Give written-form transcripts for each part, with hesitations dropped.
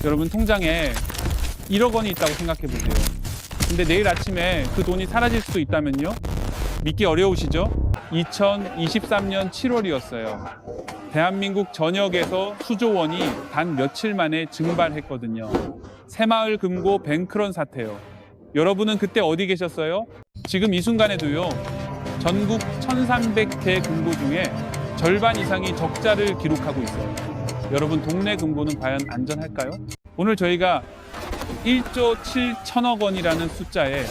여러분 통장에 1억 원이 있다고 생각해 보세요. 근데 내일 아침에 그 돈이 사라질 수도 있다면요? 믿기 어려우시죠? 2023년 7월이었어요. 대한민국 전역에서 수조원이 단 며칠 만에 증발했거든요. 새마을 금고 뱅크런 사태요. 여러분은 그때 어디 계셨어요? 지금 이 순간에도요. 전국 1,300개 금고 중에 절반 이상이 적자를 기록하고 있어요. 여러분 동네 금고는 과연 안전할까요? 오늘 저희가 1조 7천억 원이라는 숫자의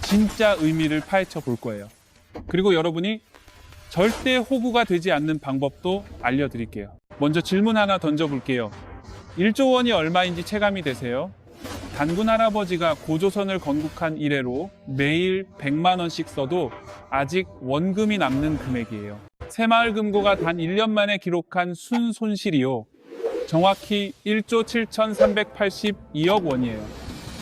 진짜 의미를 파헤쳐 볼 거예요. 그리고 여러분이 절대 호구가 되지 않는 방법도 알려드릴게요. 먼저 질문 하나 던져볼게요. 1조 원이 얼마인지 체감이 되세요? 단군 할아버지가 고조선을 건국한 이래로 매일 100만 원씩 써도 아직 원금이 남는 금액이에요. 새마을금고가 단 1년 만에 기록한 순손실이요. 정확히 1조 7,382억 원이에요.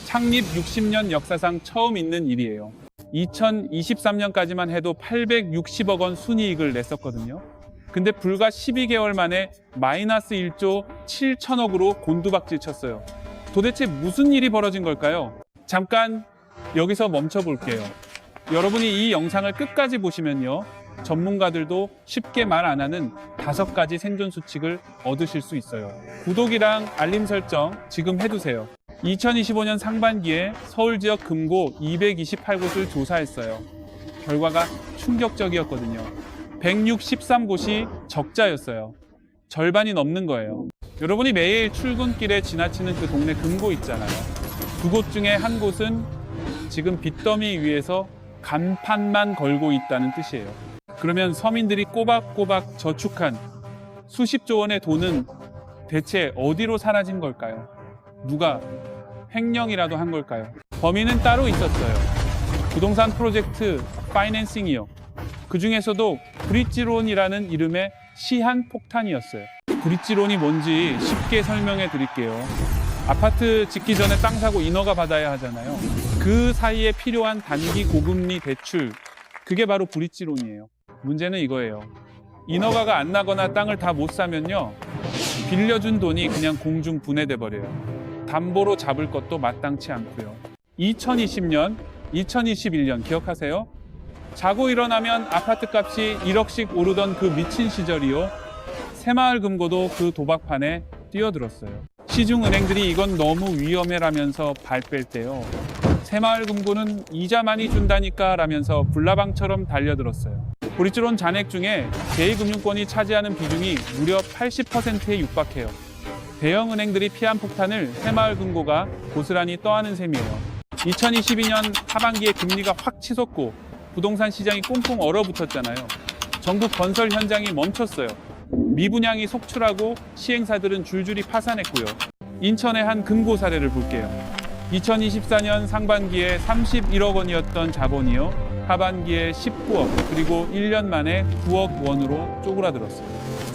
창립 60년 역사상 처음 있는 일이에요. 2023년까지만 해도 860억 원 순이익을 냈었거든요. 근데 불과 12개월 만에 마이너스 1조 7천억으로 곤두박질 쳤어요. 도대체 무슨 일이 벌어진 걸까요? 잠깐 여기서 멈춰 볼게요. 여러분이 이 영상을 끝까지 보시면요. 전문가들도 쉽게 말 안 하는 5가지 생존 수칙을 얻으실 수 있어요. 구독이랑 알림 설정 지금 해두세요. 2025년 상반기에 서울 지역 금고 228곳을 조사했어요. 결과가 충격적이었거든요. 163곳이 적자였어요. 절반이 넘는 거예요. 여러분이 매일 출근길에 지나치는 그 동네 금고 있잖아요. 두 곳 중에 한 곳은 지금 빚더미 위에서 간판만 걸고 있다는 뜻이에요. 그러면 서민들이 꼬박꼬박 저축한 수십조 원의 돈은 대체 어디로 사라진 걸까요? 누가 횡령이라도 한 걸까요? 범인은 따로 있었어요. 부동산 프로젝트 파이낸싱이요. 그 중에서도 브릿지론이라는 이름의 시한폭탄이었어요. 브릿지론이 뭔지 쉽게 설명해 드릴게요. 아파트 짓기 전에 땅 사고 인허가 받아야 하잖아요. 그 사이에 필요한 단기 고금리 대출, 그게 바로 브릿지론이에요. 문제는 이거예요. 인허가가 안 나거나 땅을 다 못 사면요. 빌려준 돈이 그냥 공중 분해돼 버려요. 담보로 잡을 것도 마땅치 않고요. 2020년, 2021년 기억하세요? 자고 일어나면 아파트 값이 1억씩 오르던 그 미친 시절이요. 새마을금고도 그 도박판에 뛰어들었어요. 시중은행들이 이건 너무 위험해라면서 발 뺄 때요. 새마을금고는 이자 많이 준다니까 라면서 불나방처럼 달려들었어요. 브릿지론 잔액 중에 제2금융권이 차지하는 비중이 무려 80%에 육박해요. 대형 은행들이 피한 폭탄을 새마을금고가 고스란히 떠안은 셈이에요. 2022년 하반기에 금리가 확 치솟고 부동산 시장이 꽁꽁 얼어붙었잖아요. 전국 건설 현장이 멈췄어요. 미분양이 속출하고 시행사들은 줄줄이 파산했고요. 인천의 한 금고 사례를 볼게요. 2024년 상반기에 31억 원이었던 자본이요. 하반기에 19억, 그리고 1년 만에 9억 원으로 쪼그라들었어요.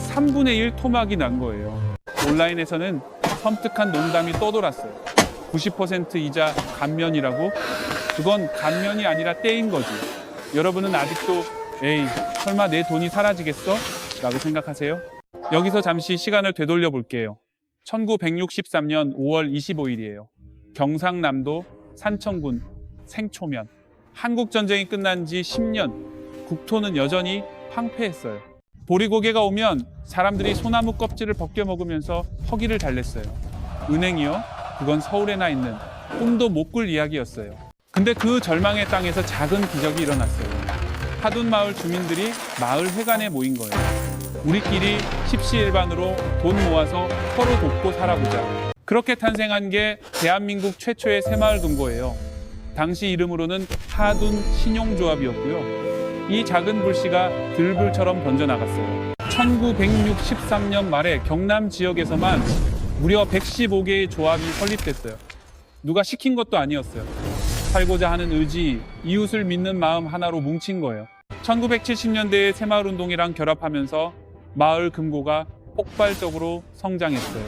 3분의 1 토막이 난 거예요. 온라인에서는 섬뜩한 농담이 떠돌았어요. 90% 이자 감면이라고? 그건 감면이 아니라 떼인 거지. 여러분은 아직도 에이, 설마 내 돈이 사라지겠어? 라고 생각하세요? 여기서 잠시 시간을 되돌려 볼게요. 1963년 5월 25일이에요. 경상남도 산청군 생초면. 한국전쟁이 끝난 지 10년, 국토는 여전히 황폐했어요. 보리고개가 오면 사람들이 소나무 껍질을 벗겨 먹으면서 허기를 달랬어요. 은행이요? 그건 서울에나 있는 꿈도 못 꿀 이야기였어요. 근데 그 절망의 땅에서 작은 기적이 일어났어요. 하둔마을 주민들이 마을 회관에 모인 거예요. 우리끼리 십시일반으로 돈 모아서 서로 돕고 살아보자. 그렇게 탄생한 게 대한민국 최초의 새마을금고예요. 당시 이름으로는 하둔 신용조합이었고요. 이 작은 불씨가 들불처럼 번져나갔어요. 1963년 말에 경남 지역에서만 무려 115개의 조합이 설립됐어요. 누가 시킨 것도 아니었어요. 살고자 하는 의지, 이웃을 믿는 마음 하나로 뭉친 거예요. 1970년대의 새마을운동이랑 결합하면서 마을 금고가 폭발적으로 성장했어요.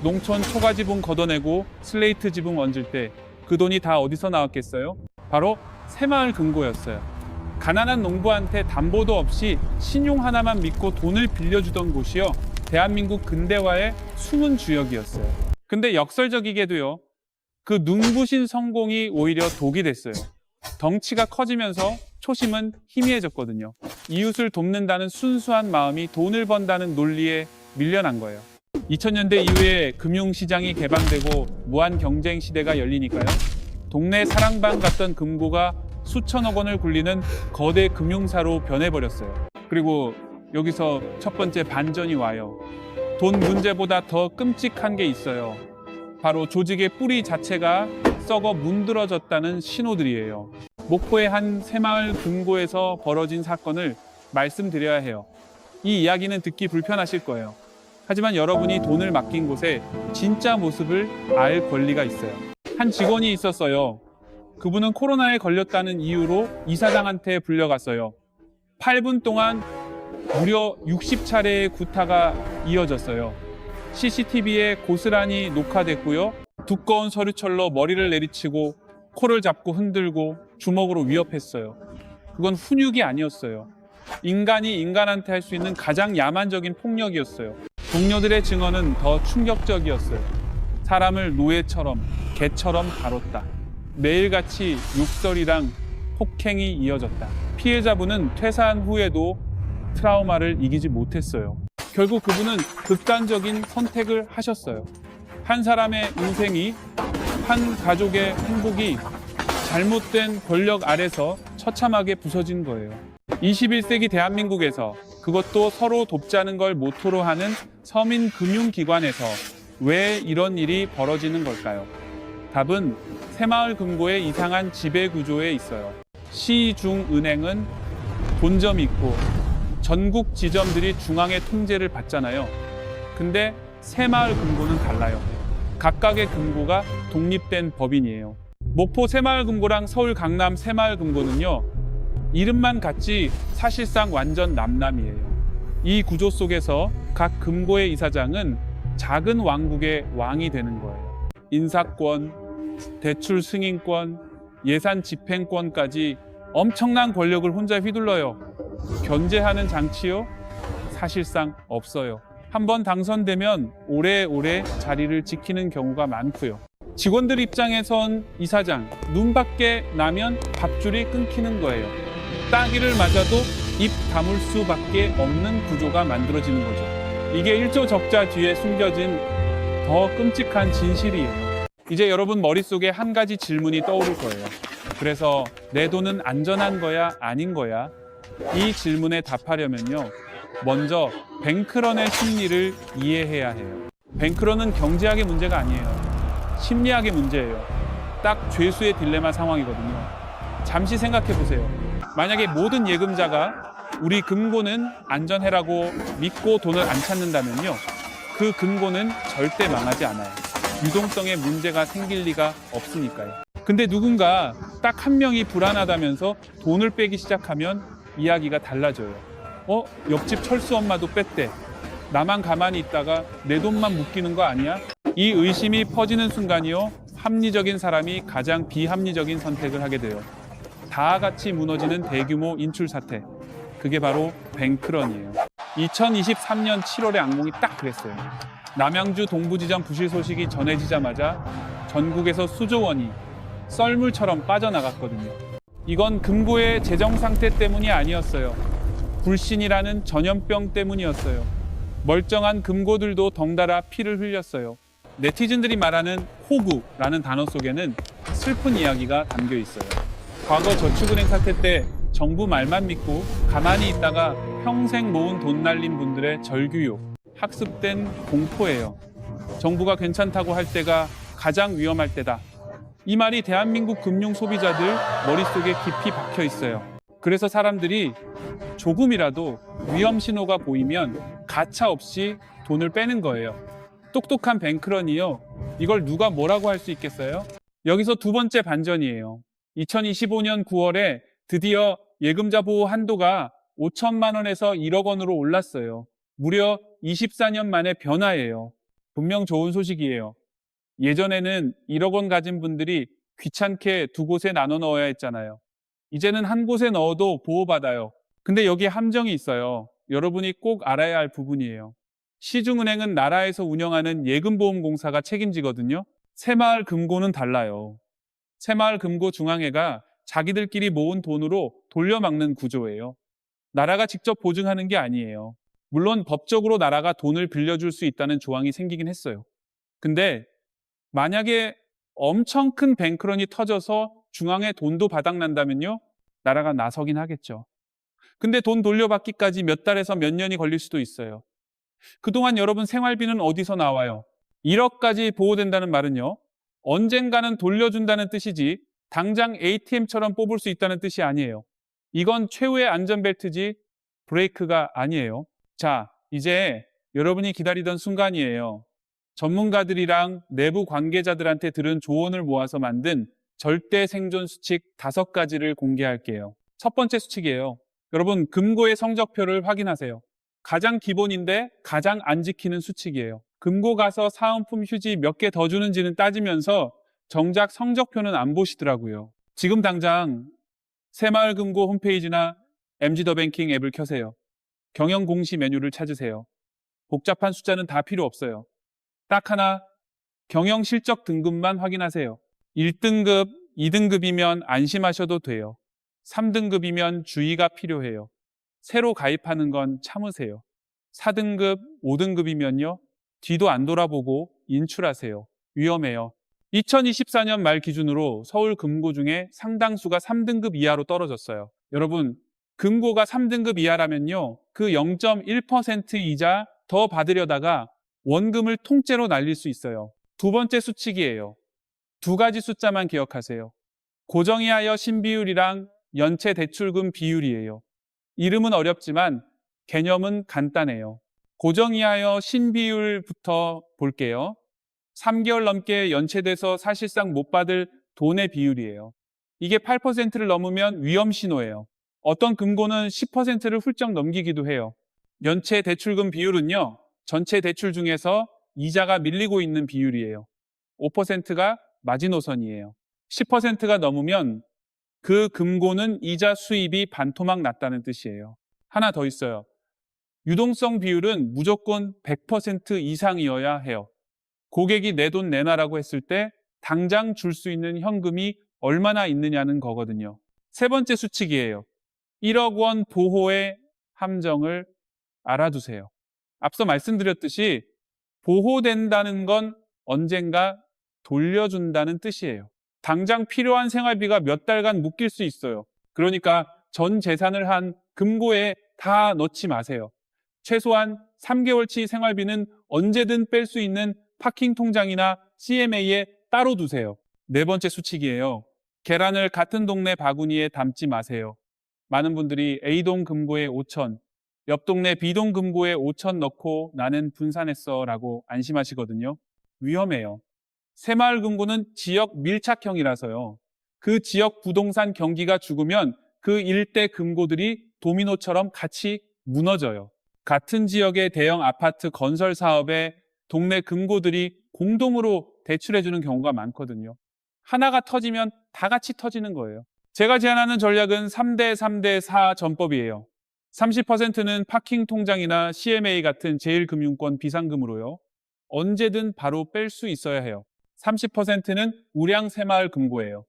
농촌 초가 지붕 걷어내고 슬레이트 지붕 얹을 때 그 돈이 다 어디서 나왔겠어요? 바로 새마을 금고였어요. 가난한 농부한테 담보도 없이 신용 하나만 믿고 돈을 빌려주던 곳이요. 대한민국 근대화의 숨은 주역이었어요. 근데 역설적이게도요. 그 눈부신 성공이 오히려 독이 됐어요. 덩치가 커지면서 초심은 희미해졌거든요. 이웃을 돕는다는 순수한 마음이 돈을 번다는 논리에 밀려난 거예요. 2000년대 이후에 금융시장이 개방되고 무한 경쟁 시대가 열리니까요. 동네 사랑방 같던 금고가 수천억 원을 굴리는 거대 금융사로 변해버렸어요. 그리고 여기서 첫 번째 반전이 와요. 돈 문제보다 더 끔찍한 게 있어요. 바로 조직의 뿌리 자체가 썩어 문드러졌다는 신호들이에요. 목포의 한 새마을 금고에서 벌어진 사건을 말씀드려야 해요. 이 이야기는 듣기 불편하실 거예요. 하지만 여러분이 돈을 맡긴 곳에 진짜 모습을 알 권리가 있어요. 한 직원이 있었어요. 그분은 코로나에 걸렸다는 이유로 이사장한테 불려갔어요. 8분 동안 무려 60차례의 구타가 이어졌어요. CCTV에 고스란히 녹화됐고요. 두꺼운 서류철로 머리를 내리치고 코를 잡고 흔들고 주먹으로 위협했어요. 그건 훈육이 아니었어요. 인간이 인간한테 할 수 있는 가장 야만적인 폭력이었어요. 동료들의 증언은 더 충격적이었어요. 사람을 노예처럼, 개처럼 다뤘다. 매일같이 욕설이랑 폭행이 이어졌다. 피해자분은 퇴사한 후에도 트라우마를 이기지 못했어요. 결국 그분은 극단적인 선택을 하셨어요. 한 사람의 인생이, 한 가족의 행복이 잘못된 권력 아래서 처참하게 부서진 거예요. 21세기 대한민국에서, 그것도 서로 돕자는 걸 모토로 하는 서민 금융기관에서 왜 이런 일이 벌어지는 걸까요? 답은 새마을 금고의 이상한 지배 구조에 있어요. 시중은행은 본점이 있고 전국 지점들이 중앙의 통제를 받잖아요. 근데 새마을 금고는 달라요. 각각의 금고가 독립된 법인이에요. 목포 새마을 금고랑 서울 강남 새마을 금고는요, 이름만 같지 사실상 완전 남남이에요. 이 구조 속에서 각 금고의 이사장은 작은 왕국의 왕이 되는 거예요. 인사권, 대출 승인권, 예산 집행권까지 엄청난 권력을 혼자 휘둘러요. 견제하는 장치요? 사실상 없어요. 한번 당선되면 오래오래 자리를 지키는 경우가 많고요. 직원들 입장에선 이사장, 눈밖에 나면 밥줄이 끊기는 거예요. 따기를 맞아도 입 다물 수밖에 없는 구조가 만들어지는 거죠. 이게 일조 적자 뒤에 숨겨진 더 끔찍한 진실이에요. 이제 여러분 머릿속에 한 가지 질문이 떠오를 거예요. 그래서 내 돈은 안전한 거야, 아닌 거야? 이 질문에 답하려면요, 먼저 뱅크런의 심리를 이해해야 해요. 뱅크런은 경제학의 문제가 아니에요. 심리학의 문제예요. 딱 죄수의 딜레마 상황이거든요. 잠시 생각해 보세요. 만약에 모든 예금자가 우리 금고는 안전해라고 믿고 돈을 안 찾는다면요, 그 금고는 절대 망하지 않아요. 유동성에 문제가 생길 리가 없으니까요. 근데 누군가 딱 한 명이 불안하다면서 돈을 빼기 시작하면 이야기가 달라져요. 옆집 철수 엄마도 뺐대. 나만 가만히 있다가 내 돈만 묶이는 거 아니야? 이 의심이 퍼지는 순간이요, 합리적인 사람이 가장 비합리적인 선택을 하게 돼요. 다 같이 무너지는 대규모 인출 사태. 그게 바로 뱅크런이에요. 2023년 7월의 악몽이 딱 그랬어요. 남양주 동부지점 부실 소식이 전해지자마자 전국에서 수조 원이 썰물처럼 빠져나갔거든요. 이건 금고의 재정 상태 때문이 아니었어요. 불신이라는 전염병 때문이었어요. 멀쩡한 금고들도 덩달아 피를 흘렸어요. 네티즌들이 말하는 호구라는 단어 속에는 슬픈 이야기가 담겨 있어요. 과거 저축은행 사태 때 정부 말만 믿고 가만히 있다가 평생 모은 돈 날린 분들의 절규욕, 학습된 공포예요. 정부가 괜찮다고 할 때가 가장 위험할 때다. 이 말이 대한민국 금융 소비자들 머릿속에 깊이 박혀 있어요. 그래서 사람들이 조금이라도 위험 신호가 보이면 가차없이 돈을 빼는 거예요. 똑똑한 뱅크런이요, 이걸 누가 뭐라고 할 수 있겠어요? 여기서 두 번째 반전이에요. 2025년 9월에 드디어 예금자 보호 한도가 5천만 원에서 1억 원으로 올랐어요. 무려 24년 만의 변화예요. 분명 좋은 소식이에요. 예전에는 1억 원 가진 분들이 귀찮게 두 곳에 나눠 넣어야 했잖아요. 이제는 한 곳에 넣어도 보호받아요. 근데 여기에 함정이 있어요. 여러분이 꼭 알아야 할 부분이에요. 시중은행은 나라에서 운영하는 예금보험공사가 책임지거든요. 새마을금고는 달라요. 새마을금고중앙회가 자기들끼리 모은 돈으로 돌려막는 구조예요. 나라가 직접 보증하는 게 아니에요. 물론 법적으로 나라가 돈을 빌려줄 수 있다는 조항이 생기긴 했어요. 근데 만약에 엄청 큰 뱅크런이 터져서 중앙에 돈도 바닥난다면요, 나라가 나서긴 하겠죠. 근데 돈 돌려받기까지 몇 달에서 몇 년이 걸릴 수도 있어요. 그동안 여러분 생활비는 어디서 나와요? 1억까지 보호된다는 말은요, 언젠가는 돌려준다는 뜻이지 당장 ATM처럼 뽑을 수 있다는 뜻이 아니에요. 이건 최후의 안전벨트지 브레이크가 아니에요. 자, 이제 여러분이 기다리던 순간이에요. 전문가들이랑 내부 관계자들한테 들은 조언을 모아서 만든 절대 생존 수칙 5가지를 공개할게요. 첫 번째 수칙이에요. 여러분, 금고의 성적표를 확인하세요. 가장 기본인데 가장 안 지키는 수칙이에요. 금고 가서 사은품 휴지 몇 개 더 주는지는 따지면서 정작 성적표는 안 보시더라고요. 지금 당장 새마을금고 홈페이지나 MG더뱅킹 앱을 켜세요. 경영 공시 메뉴를 찾으세요. 복잡한 숫자는 다 필요 없어요. 딱 하나, 경영 실적 등급만 확인하세요. 1등급, 2등급이면 안심하셔도 돼요. 3등급이면 주의가 필요해요. 새로 가입하는 건 참으세요. 4등급, 5등급이면요, 뒤도 안 돌아보고 인출하세요. 위험해요. 2024년 말 기준으로 서울 금고 중에 상당수가 3등급 이하로 떨어졌어요. 여러분, 금고가 3등급 이하라면요, 그 0.1% 이자 더 받으려다가 원금을 통째로 날릴 수 있어요. 두 번째 수칙이에요. 2가지 숫자만 기억하세요. 고정이하여 신비율이랑 연체 대출금 비율이에요. 이름은 어렵지만 개념은 간단해요. 고정이하여 신비율부터 볼게요. 3개월 넘게 연체돼서 사실상 못 받을 돈의 비율이에요. 이게 8%를 넘으면 위험 신호예요. 어떤 금고는 10%를 훌쩍 넘기기도 해요. 연체 대출금 비율은요, 전체 대출 중에서 이자가 밀리고 있는 비율이에요. 5%가 마지노선이에요. 10%가 넘으면 그 금고는 이자 수입이 반토막 났다는 뜻이에요. 하나 더 있어요. 유동성 비율은 무조건 100% 이상이어야 해요. 고객이 내 돈 내놔라고 했을 때 당장 줄 수 있는 현금이 얼마나 있느냐는 거거든요. 세 번째 수칙이에요. 1억 원 보호의 함정을 알아두세요. 앞서 말씀드렸듯이 보호된다는 건 언젠가 돌려준다는 뜻이에요. 당장 필요한 생활비가 몇 달간 묶일 수 있어요. 그러니까 전 재산을 한 금고에 다 넣지 마세요. 최소한 3개월치 생활비는 언제든 뺄 수 있는 파킹 통장이나 CMA에 따로 두세요. 네 번째 수칙이에요. 계란을 같은 동네 바구니에 담지 마세요. 많은 분들이 A동 금고에 5천, 옆 동네 B동 금고에 5천 넣고 나는 분산했어 라고 안심하시거든요. 위험해요. 새마을금고는 지역 밀착형이라서요. 그 지역 부동산 경기가 죽으면 그 일대 금고들이 도미노처럼 같이 무너져요. 같은 지역의 대형 아파트 건설 사업에 동네 금고들이 공동으로 대출해주는 경우가 많거든요. 하나가 터지면 다 같이 터지는 거예요. 제가 제안하는 전략은 3대3대4 전법이에요. 30%는 파킹 통장이나 CMA 같은 제1금융권 비상금으로요. 언제든 바로 뺄 수 있어야 해요. 30%는 우량 새마을 금고예요.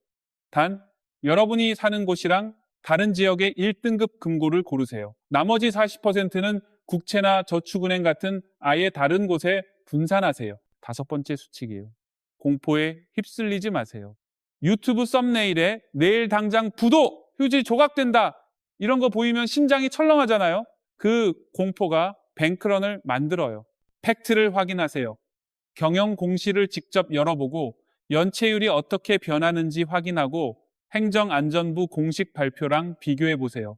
단, 여러분이 사는 곳이랑 다른 지역의 1등급 금고를 고르세요. 나머지 40%는 국채나 저축은행 같은 아예 다른 곳에 분산하세요. 5번째 수칙이에요. 공포에 휩쓸리지 마세요. 유튜브 썸네일에 내일 당장 부도! 휴지 조각된다! 이런 거 보이면 심장이 철렁하잖아요. 그 공포가 뱅크런을 만들어요. 팩트를 확인하세요. 경영 공시를 직접 열어보고 연체율이 어떻게 변하는지 확인하고 행정안전부 공식 발표랑 비교해 보세요.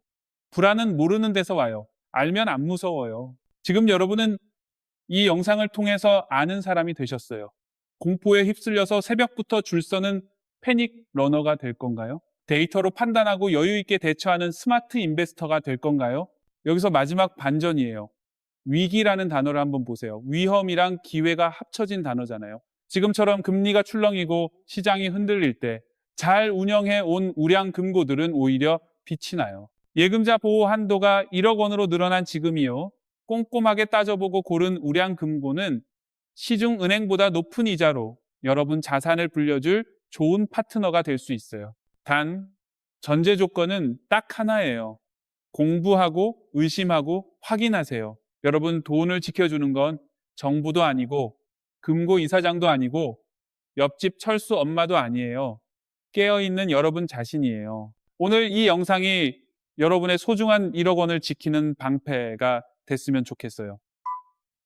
불안은 모르는 데서 와요. 알면 안 무서워요. 지금 여러분은 이 영상을 통해서 아는 사람이 되셨어요. 공포에 휩쓸려서 새벽부터 줄 서는 패닉 러너가 될 건가요? 데이터로 판단하고 여유 있게 대처하는 스마트 인베스터가 될 건가요? 여기서 마지막 반전이에요. 위기라는 단어를 한번 보세요. 위험이랑 기회가 합쳐진 단어잖아요. 지금처럼 금리가 출렁이고 시장이 흔들릴 때 잘 운영해 온 우량 금고들은 오히려 빛이 나요. 예금자 보호 한도가 1억 원으로 늘어난 지금이요. 꼼꼼하게 따져보고 고른 우량금고는 시중 은행보다 높은 이자로 여러분 자산을 불려줄 좋은 파트너가 될 수 있어요. 단, 전제 조건은 딱 하나예요. 공부하고 의심하고 확인하세요. 여러분, 돈을 지켜주는 건 정부도 아니고 금고 이사장도 아니고 옆집 철수 엄마도 아니에요. 깨어있는 여러분 자신이에요. 오늘 이 영상이 여러분의 소중한 1억 원을 지키는 방패가 됐으면 좋겠어요.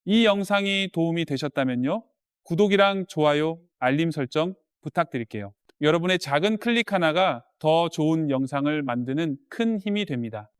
이 영상이 도움이 되셨다면요. 구독이랑 좋아요, 알림 설정 부탁드릴게요. 여러분의 작은 클릭 하나가 더 좋은 영상을 만드는 큰 힘이 됩니다.